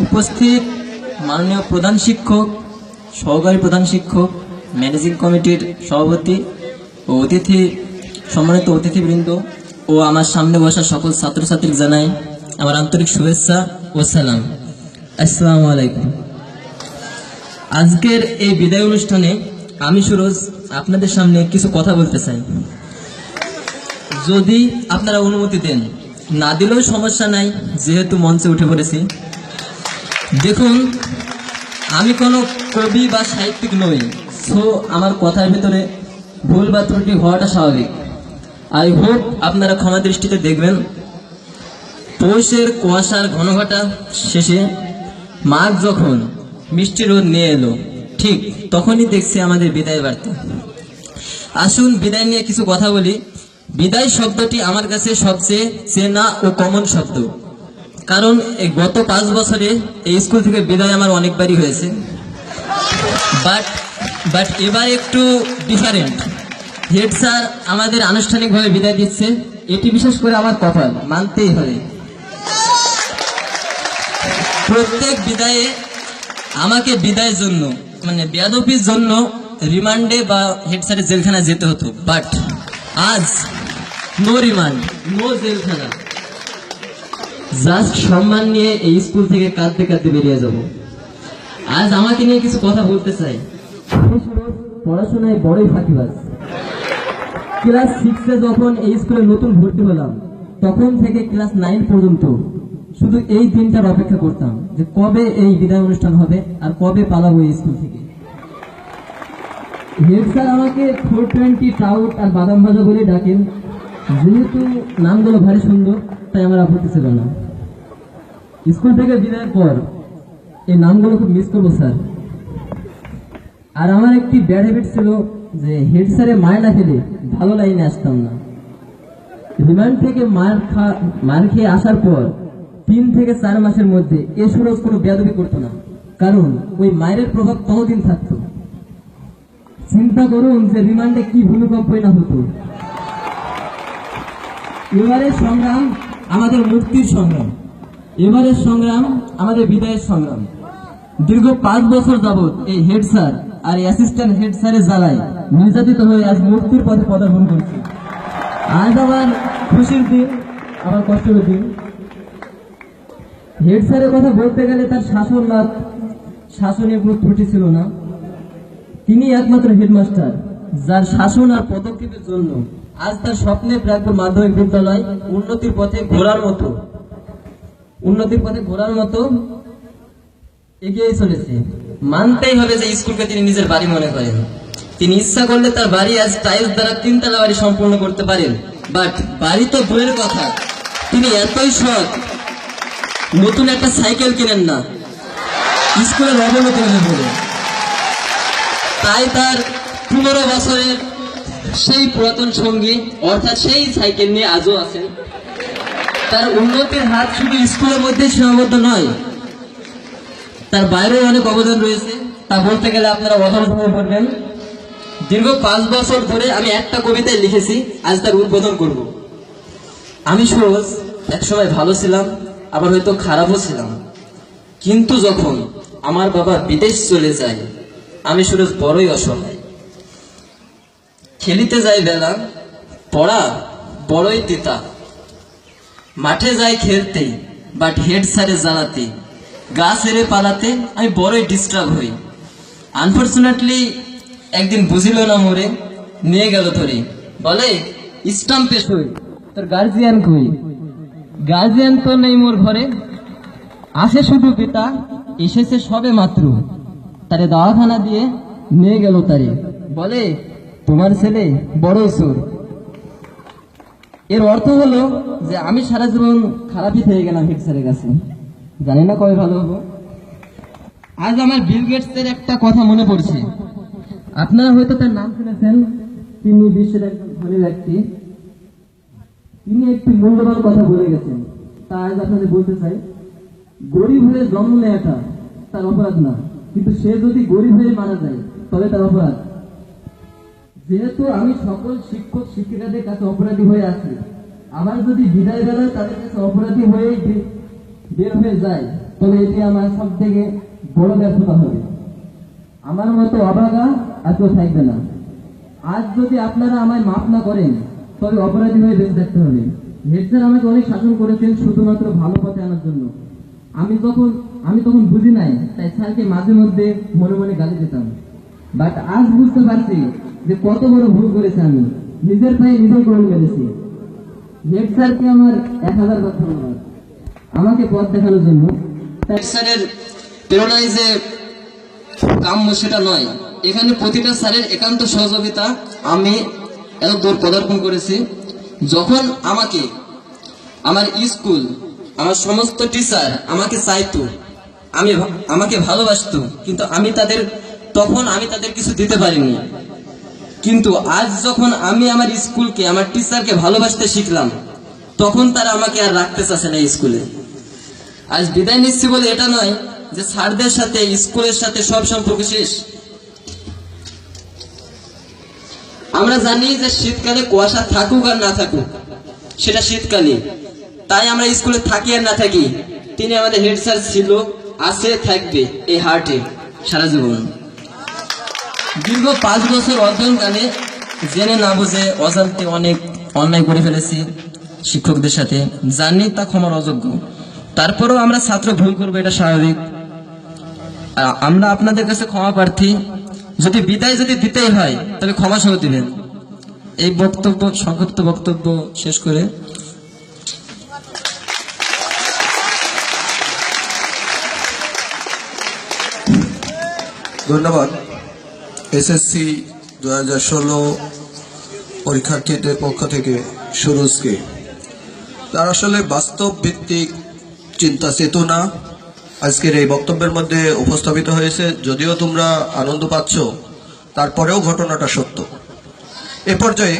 উপস্থিত মাননীয় প্রধান শিক্ষক, সহকারী প্রধান শিক্ষক, ম্যানেজিং কমিটির সভাপতি ও সম্মানিত অতিথিবৃন্দ ও আমার সামনে বসা সকল ছাত্রছাত্রীকে জানাই আমার আন্তরিক শুভেচ্ছা ও সালাম। আসসালামু আলাইকুম। আজকের এই বিদায় অনুষ্ঠানে আমি সুরজ আপনাদের সামনে কিছু কথা বলতে চাই, যদি আপনারা অনুমতি দেন। না দিলেও সমস্যা নাই, যেহেতু মঞ্চে উঠে পড়েছি। দেখুন, আমি কোনো কবি বা সাহিত্যিক নই, সো আমার কথার ভিতরে ভুল বা ত্রুটি হওয়াটা স্বাভাবিক। আই হোপ আপনারা ক্ষমা দৃষ্টিতে দেখবেন। পৌষের কুয়াশার ঘনঘটা শেষে মাঘ যখন মিষ্টি রোদ নিয়ে এলো, ঠিক তখনই দেখছি আমাদের বিদায় বার্তা। আসুন বিদায় নিয়ে কিছু কথা বলি। বিদায় শব্দটি আমার কাছে সবচেয়ে চেনা ও কমন শব্দ, কারণ এই গত 5 বছরে এই স্কুল থেকে বিদায় আমার অনেকবারই হয়েছে। বাট এবার একটু ডিফারেন্ট। হেড স্যার আমাদের আনুষ্ঠানিকভাবে বিদায় দিচ্ছে, এটি বিশেষ করে আমার কপাল, মানতেই হবে। প্রত্যেক বিদায়ে আমাকে বিদায়ের জন্য মানে বেয়াদবির জন্য রিমান্ডে বা হেড স্যারের জেলখানায় যেতে হতো, বাট আজ নো রিমান্ড, নো জেলখানা, জাস্ট সম্মান নিয়ে এই স্কুল থেকে কাঁদতে কাঁদতে বেরিয়ে যাব। আজ আমাকে নিয়ে কিছু কথা বলতে চাই। পড়াশোনায় বড়ই ফাঁকিবাজ। ক্লাস 6-এ যখন এই স্কুলে নতুন ভর্তি হলাম, তখন থেকে ক্লাস 9 পর্যন্ত শুধু এই দিনটার অপেক্ষা করতাম যে কবে এই বিদায় অনুষ্ঠান হবে আর কবে পালাবো এই স্কুল থেকে। হেড স্যার আমাকে 420 ট্রাউট আর বাদাম ভাজা বলে ডাকেন। যেহেতু নামগুলো ভারী সুন্দর, তাই আমার আপত্তি ছিল না। স্কুল থেকে বিদায়ের পর এই নামগুলো খুব মিস করবো স্যার। আর আমার একটি ব্যাড হ্যাবিট ছিল যে হেড স্যারে মার না খেলে ভালো লাইনে আসতাম না। রিমান্ড থেকে মার খেয়ে আসার পর 3 থেকে 4 মাসের মধ্যে এ সুরজ কোনো বেয়াদবি করতো না, কারণ ওই মায়ের প্রভাব ততদিন থাকতো। চিন্তা করুন যে রিমান্ডে কি ভূমিকম্পই না হতো। এবারের সংগ্রাম আমাদের মুক্তির সংগ্রাম, এবারের সংগ্রাম আমাদের বিদায়ের সংগ্রাম। দীর্ঘ 5 বছর যাবৎ এই হেড স্যার আর অ্যাসিস্ট্যান্ট হেড স্যারের জ্বালায় নির্যাতিত হয়ে আজ মুক্তির পথে পদার্পণ করছি। আজ আবার খুশির দিন, আবার কষ্টের দিন। হেড স্যারের কথা বলতে গেলে তার শাসনের কোনো ত্রুটি ছিল না। তিনি একমাত্র হেডমাস্টার যার শাসন আর পদক্ষেপের জন্য আজ তার স্বপ্নের প্রাক্তন মাধ্যমিক বিদ্যালয় উন্নতির পথে ঘোরার মতো এগিয়ে চলেছে। মানতেই হবে যে স্কুলকে তিনি নিজের বাড়ি মনে করেন। তিনি ইচ্ছা করলে তার বাড়ি আজ টাইলস দ্বারা 3 তলা বাড়ি সম্পূর্ণ করতে পারেন। বাট বাড়ি তো দূরের কথা, তিনি এতই সৎ, নতুন একটা সাইকেল কিনেন না, স্কুলের অবনতি হয়ে পড়ে। তাই তার 15 বছরের সেই পুরাতন সঙ্গী অর্থাৎ সেই সাইকেল নিয়ে আজও আছেন। তার উন্নতির হাত শুধু স্কুলের মধ্যে সীমাবদ্ধ নয়, তার বাইরেও অনেক অবদান রয়েছে। তা বলতে গেলে আপনারা অধর হয়ে পড়বেন। দীর্ঘ 5 বছর ধরে আমি একটা কবিতায় লিখেছি, আজ তার উদ্বোধন করব। আমি সুরজ একসময় ভালো ছিলাম, আবার হয়তো খারাপও ছিলাম, কিন্তু যখন আমার বাবা বিদেশ চলে যায়, আমি সুরজ বড়ই অসহায়। খেলিতে যাই বেলা, পড়া বড়ই তিতা, মাঠে যাই খেলতে, বাট হেড স্যারে জ্বালাতে, গা ছেড়ে পালাতে আমি বড়ই ডিস্টার্ব হই। আনফর্চুনেটলি একদিন বুঝিল না মোরে, নিয়ে গেল ধরে, বলে স্টাম্পে সই, তোর গার্জিয়ান কই? গার্জিয়ান তো নেই মোর ঘরে, আসে শুধু পিতা, এসেছে সবে মাত্র, তারে দাওয়াখানা দিয়ে নিয়ে গেল তারে, বলে তোমার ছেলে বড়ই চোর। এর অর্থ হলো যে আমি সারা জীবন খারাপই থেকে গেলাম হেড স্যারের কাছে, জানি না কবে ভালো হবো। আজ আমার বিল গেটসের একটা কথা মনে পড়ছে, আপনারা হয়তো তার নাম শুনেছেন। তিনি বিশ্বের একজন ধনী ব্যক্তি, তিনি একটি মূল্যবান কথা বলে গেছেন, তা আজ আপনাদের বলতে চাই। গরিব হয়ে জন্ম নেওয়াটা তার অপরাধ না, কিন্তু সে যদি গরিব হয়ে মারা যায় তবে তার অপরাধ। যেহেতু আমি সকল শিক্ষক শিক্ষিকাদের কাছে অপরাধী হয়ে আছি, আবার যদি বিদায় বেলায় তাদের কাছে অপরাধী হয়ে বের হয়ে যায়, তবে এটি আমার সব থেকে বড় ব্যর্থতা হবে। আমার মতো অভাগা আর কেউ থাকবে না। আজ যদি আপনারা আমায় মাফ না করেন, তবে অপরাধী হয়ে বেঁচে থাকতে হবে। হেড স্যার আমাকে অনেক শাসন করেছেন শুধুমাত্র ভালো পথে আনার জন্য। আমি তখন বুঝি নাই, তাই স্যারকে মাঝে মধ্যে মনে মনে গালি দিতাম। বাট আজ বুঝতে পারছি যে কত বড় ভুল করেছি আমি। নিজের পায়ে নিজের গোল মেরেছি। হেড স্যারকে আমার 1000 বার ধন্যবাদ আমাকে পথ দেখানোর জন্য। হেড স্যারের প্রেরণায় যে কাম্য সেটা নয়, এখানে প্রতিটা স্যারের একান্ত সহযোগিতা আমি এত দূর পদার্পণ করেছি। যখন আমার স্কুল, আমার সমস্ত টিচার আমাকে চাইতো, আমাকে ভালোবাসতো, কিন্তু তখন আমি তাদের কিছু দিতে পারিনি। কিন্তু আজ যখন আমি আমার স্কুলকে, আমার টিচারকে ভালোবাসতে শিখলাম, তখন তারা আমাকে আর রাখতে চাচ্ছে না স্কুলে। আজ বিদায় নিচ্ছি বলে এটা নয় যে স্যারদের সাথে, স্কুলের সাথে সব সম্পর্ক শেষ। আমরা জানি যে শীতকালে কুয়াশা থাকুক আর না থাকুক, সেটা শীতকালে, তাই আমরা স্কুলে থাকি আর না থাকি, তিনি আমাদের হেড স্যার ছিল, আছে, থাকবে এই হার্টে সারা জীবন। দীর্ঘ 5 বছর অধ্যয়নকালে জেনে না বুঝে অজান্তে অনেক অন্যায় করে ফেলেছি শিক্ষকদের সাথে, জানি তা ক্ষমার অযোগ্য। তারপরেও আমরা ছাত্র ভুল করবো, এটা স্বাভাবিক। আমরা আপনাদের কাছে ক্ষমা প্রার্থী। যদি বিদায় দিতেই হয়, তবে ক্ষমা সহ দিবেন। এই সংক্ষিপ্ত বক্তব্য শেষ করে ধন্যবাদ। এসএসসি 2016 পরীক্ষার্থীদের পক্ষ থেকে সুরজকে। তার আসলে বাস্তব ভিত্তিক চিন্তা চেতনা আজকের এই বক্তব্যের মধ্যে উপস্থাপিত হয়েছে। যদিও তোমরা আনন্দ পাচ্ছ, তারপরেও ঘটনাটা সত্য। এ পর্যায়ে